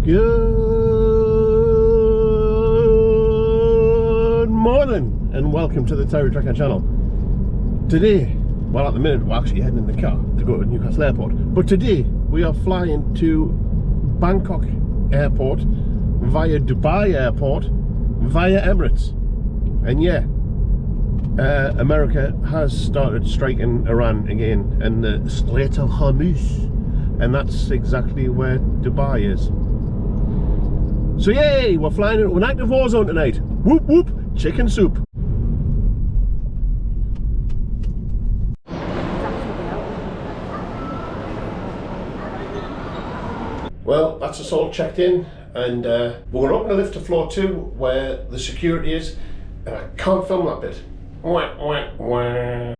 Good morning and welcome to the TerryTracker channel. Today, well, at the minute we're actually heading in the car to go to Newcastle airport, but today we are flying to Bangkok airport via Dubai airport via Emirates. And yeah, America has started striking Iran again in the Strait of Hormuz, and that's exactly where Dubai is. So yay, we're flying into an active war zone tonight. Whoop whoop, chicken soup. Well, that's us all checked in, and we're going to open the lift to floor 2 where the security is, and I can't film that bit. Wah, wah, wah.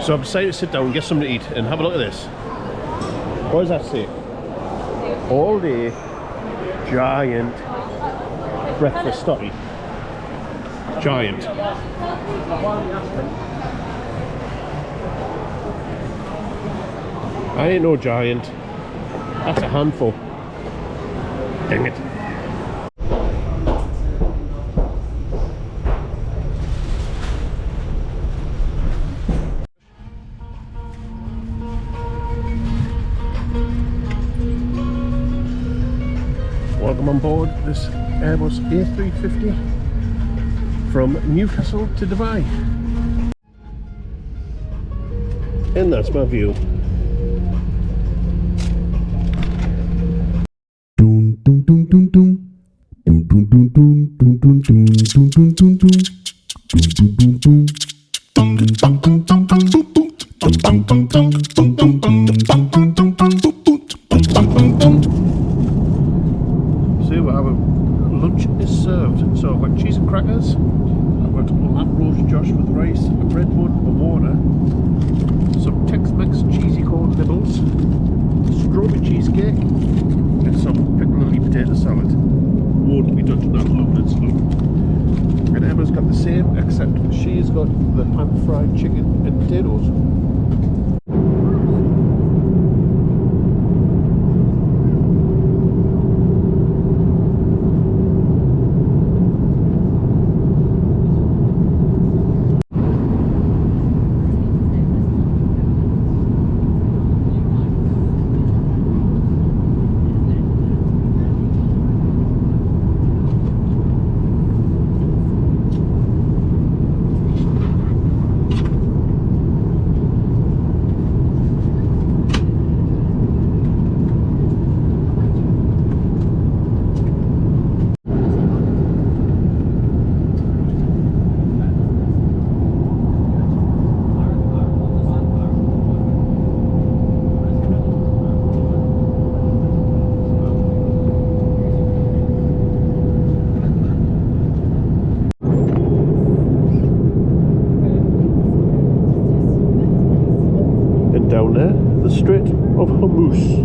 So I've decided to sit down and get something to eat, and have a look at this. What does that say? All day giant breakfast stotty. Giant. I ain't no giant. That's a handful. Dang it. Welcome on board this Airbus A350 from Newcastle to Dubai. And that's my view. Lunch is served. So I've got cheese and crackers, I've got lamb roast Josh with rice, a bread bun, a water, some Tex-Mex cheesy corn nibbles, strawberry cheesecake, and some pickledy potato salad. Won't be done tonight, loving it slow. And Emma's got the same, except she's got the pan-fried chicken and potatoes. Down there, the Strait of Hormuz.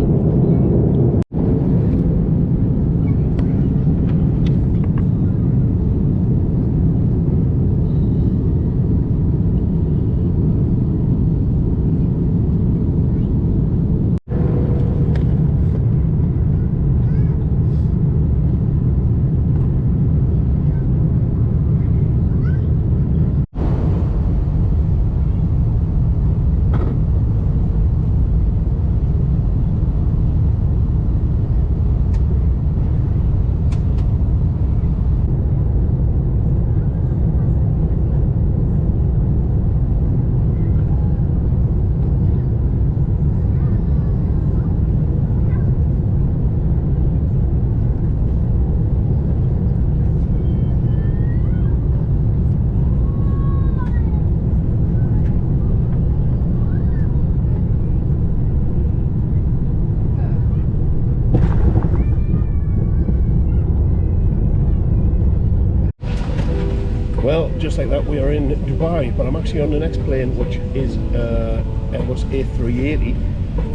Well, just like that, we are in Dubai, but I'm actually on the next plane, which is Airbus A380,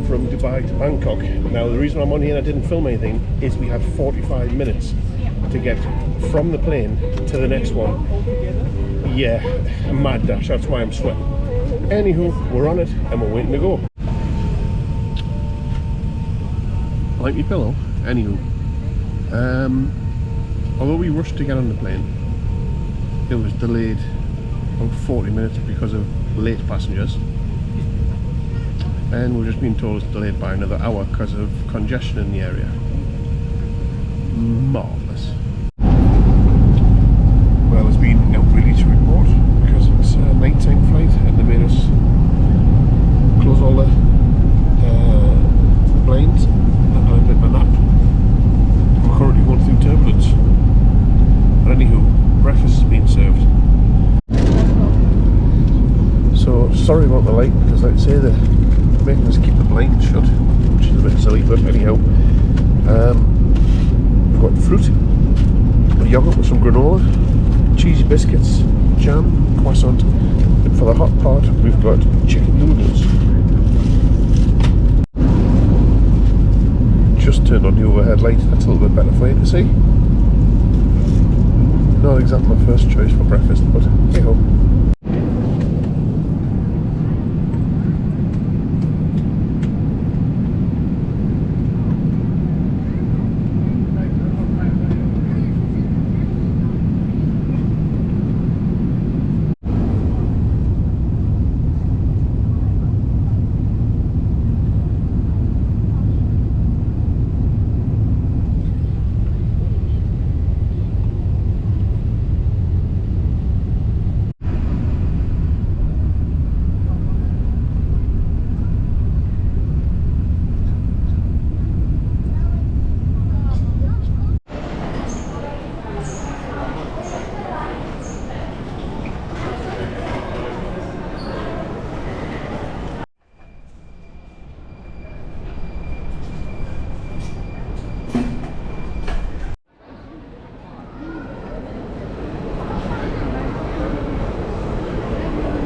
from Dubai to Bangkok. Now the reason I'm on here and I didn't film anything is we had 45 minutes to get from the plane to the next one. Yeah, a mad dash, that's why I'm sweating. Anywho, we're on it and we're waiting to go. Like my pillow? Anywho, although we rushed to get on the plane, it was delayed about 40 minutes because of late passengers, and we're just being told it's delayed by another hour because of congestion in the area. Marvellous. Well, there's been no really to report because it's a night-time flight and they made us close all the blinds and have a bit of a nap. We're currently going through turbulence. But anywho, breakfast is being served. So sorry about the light, because like I say, they're making us keep the blinds shut, which is a bit silly, but anyhow. We've got fruit, yogurt with some granola, cheesy biscuits, jam, croissant, and for the hot part we've got chicken noodles. Just turned on the overhead light, that's a little bit better for you to see. Not exactly my first choice for breakfast, but hey ho.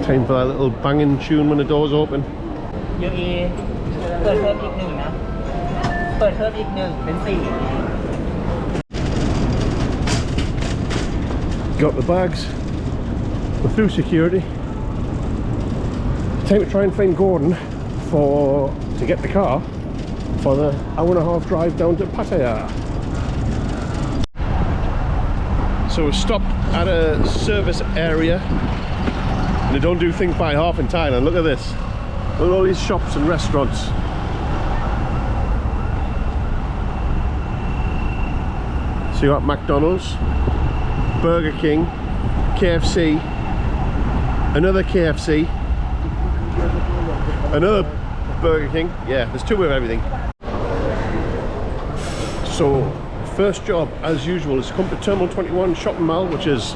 Time for that little banging tune when the doors open. Got the bags. We're through security. Time to try and find Gordon to get the car for the hour-and-a-half drive down to Pattaya. So we stopped at a service area. They don't do things by half in Thailand. Look at this. Look at all these shops and restaurants. So you got McDonald's, Burger King, KFC, another KFC, another Burger King. Yeah, there's two of everything. So first job, as usual, is to come to Terminal 21 shopping mall, which is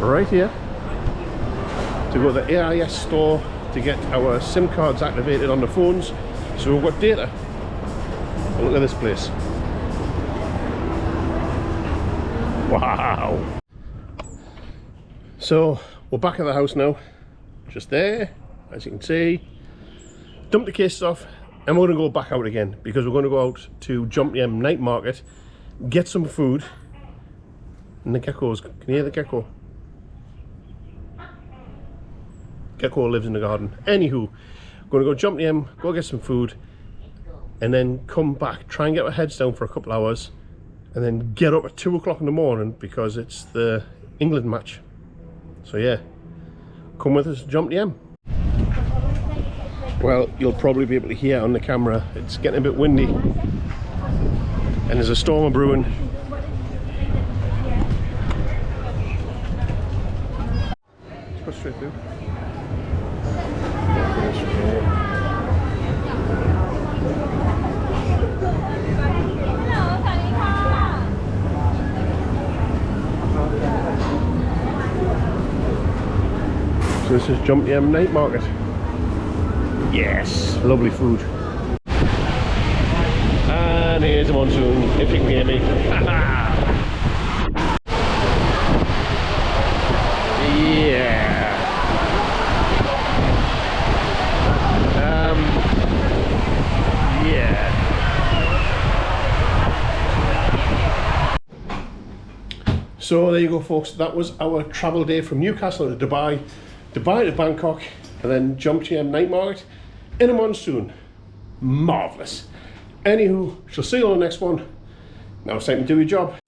right here, to go to the AIS store to get our SIM cards activated on the phones, so we've got data. But look at this place. Wow. So we're back at the house now, just there, as you can see. Dump the cases off and we're going to go back out again, because we're going to go out to Jomtien night market, get some food. And the geckos, can you hear the gecko? Gecko lives in the garden. Anywho, going to go Jomtien, go get some food, and then come back, try and get our heads down for a couple hours, and then get up at 2 o'clock in the morning because it's the England match. So yeah, come with us to Jomtien. Well, you'll probably be able to hear on the camera, it's getting a bit windy and there's a storm brewing. Let's go straight through. So this is Jomtien night market. Yes, lovely food. And here's the monsoon, if you can hear me. Yeah. So there you go, folks. That was our travel day from Newcastle to Dubai, Dubai to Bangkok, and then Jomtien night market in a monsoon. Marvellous. Anywho, shall see you on the next one. Now it's time to do your job.